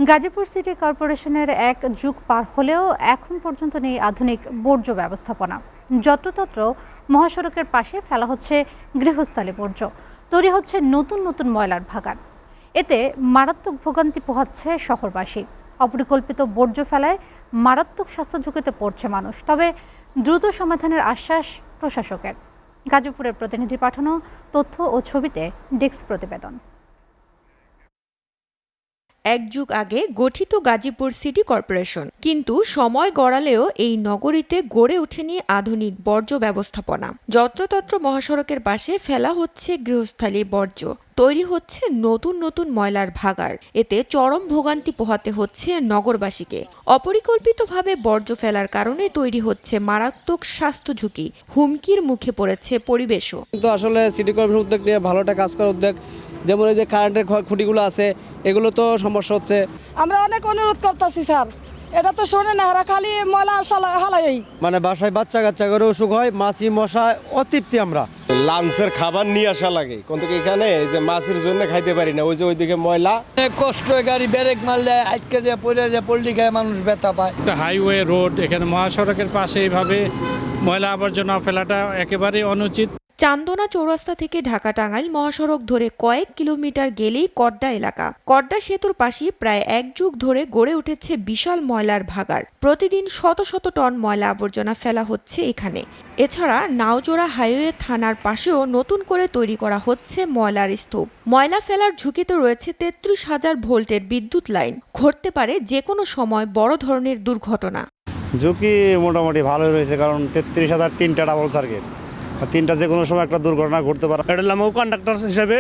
Gazipur city কর্পোরেশনের এক যুগ পার হলেও এখন পর্যন্ত নেই আধুনিক বর্জ্য ব্যবস্থাপনা। যত্রতত্র মহাসড়কের পাশে ফেলা হচ্ছে গৃহস্থালী বর্জ্য, তৈরি হচ্ছে নতুন নতুন ময়লার ভাগাড়। এতে মারাত্মক ভোগান্তি পোহাচ্ছে শহরবাসী। অপরিকল্পিত বর্জ্য ফেলায় মারাত্মক স্বাস্থ্য ঝুঁকিতে পড়ছে মানুষ। তবে দ্রুত সমাধানের আশ্বাস প্রশাসকের। গাজীপুরের প্রতিনিধি পাঠানো তথ্য ও ছবিতে ডেস্ক প্রতিবেদন। এক যুগ আগে গঠিত গাজীপুর সিটি কর্পোরেশন, কিন্তু সময় গড়ালেও এই নগরীতে গড়ে ওঠেনি আধুনিক বর্জ্য ব্যবস্থাপনা। যত্রতত্র মহাসড়কের পাশে ফেলা হচ্ছে গৃহস্থালী বর্জ্য, তৈরি হচ্ছে নতুন নতুন ময়লার ভাগাড়। এতে চরম ভোগান্তি পোহাতে হচ্ছে নগরবাসীকে। অপরিকল্পিতভাবে বর্জ্য ফেলার কারণে তৈরি হচ্ছে মারাত্মক স্বাস্থ্য ঝুঁকি, হুমকির মুখে পড়েছে পরিবেশও। কিন্তু আসলে সিটি কর্পোরেশন উদ্যোগ নিয়ে ভালো একটা কাজ করার উদ্যোগ, যেমন এই যে কারেন্টের খুঁটিগুলো আছে, এগুলো তো সমস্যা হচ্ছে। আমরা অনেক অনুরোধ করতেছি স্যার, এটা তো শোনে না, এরা খালি ময়লা হালাই। মানে বাসায় বাচ্চা কাচ্চা করে অসুখ হয়, মাছি মশা অতৃপ্তি। আমরা লাঞ্চের খাবার নিয়ে আসা লাগে, কিন্তু এখানে এই যে মাছের জন্য খাইতে পারি না, ওই যে ওইদিকে ময়লা। কষ্ট, গাড়ি ব্রেক মারলে যায়, আটকে যায়, পড়ে যায়, পোল্ট্রি খায়, মানুষ ব্যথা পায়। হাইওয়ে রোড, এখানে মহাসড়কের পাশে এইভাবে ময়লা আবর্জনা ফেলাটা একেবারেই অনুচিত। চান্দনা চৌরাস্তা থেকে ঢাকা টাঙ্গাইল মহাসড়ক ধরে কয়েক কিলোমিটার গেলেই কড্ডা এলাকা। কড্ডা সেতুর পাশে প্রায় এক যুগ ধরে গড়ে উঠেছে বিশাল ময়লার ভাগাড়। প্রতিদিন শত শত টন ময়লা আবর্জনা ফেলা হচ্ছে এখানে। এছাড়া নাওজোড়া হাইওয়ে থানার পাশেও নতুন করে তৈরি করা হচ্ছে ময়লার স্তূপ। ময়লা ফেলার ঝুঁকিতে রয়েছে 33,000 ভোল্টের বিদ্যুৎ লাইন। ঘটতে পারে যে কোনো সময় বড় ধরনের দুর্ঘটনা। ঝুঁকি মোটামুটি ভালোই রয়েছে, কারণ 33,000 তিনটা ডাবল সার্কিট, তিনটা যে কোনো সময় একটা দুর্ঘটনা ঘটতে পারে। এটা আমার কন্ডাক্টর হিসাবে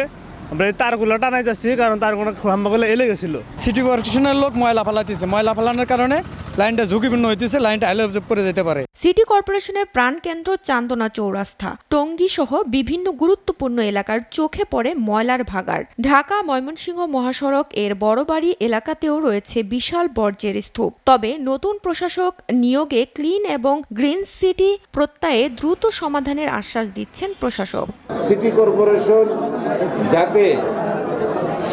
আমরা এই তারগুলো টানাই যাচ্ছি, কারণ তারগুলো খাম্বাগুলো এলে গেছিল। সিটি কর্পোরেশনের লোক ময়লা ফেলাতেছে, ময়লা ফেলানোর কারণে লাইনটা ঝুঁকিপূর্ণ হইতেছে, লাইনটা আইলে পড়ে যেতে পারে। সিটি কর্পোরেশনের প্রাণকেন্দ্র চান্দনা চৌরাস্তা, টঙ্গী সহ বিভিন্ন গুরুত্বপূর্ণ এলাকার চোখে পড়ে ময়লার ভাগাড়। ঢাকা ময়মনসিংহ মহাসড়ক এর বড়বাড়ি এলাকাতেও রয়েছে বিশাল বর্জ্যের স্তূপ। তবে নতুন প্রশাসক নিয়োগে ক্লিন এবং গ্রিন সিটি প্রত্যয়ে দ্রুত সমাধানের আশ্বাস দিচ্ছেন প্রশাসক। সিটি কর্পোরেশন যাতে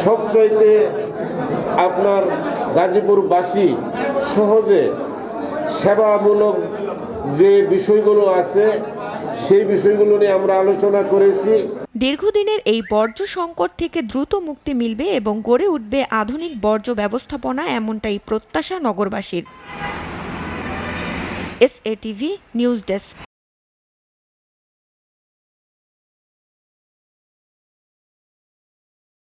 সবচাইতে আপনার গাজীপুরবাসী সহজে সেবামূলক যে বিষয়গুলো আছে সেই বিষয়গুলো নিয়ে আমরা আলোচনা করেছি। দীর্ঘদিনের এই বর্জ্য সংকট থেকে দ্রুত মুক্তি মিলবে এবং গড়ে উঠবে আধুনিক বর্জ্য ব্যবস্থাপনা, এমনটাই প্রত্যাশা নগরবাসীর। SATV news desk.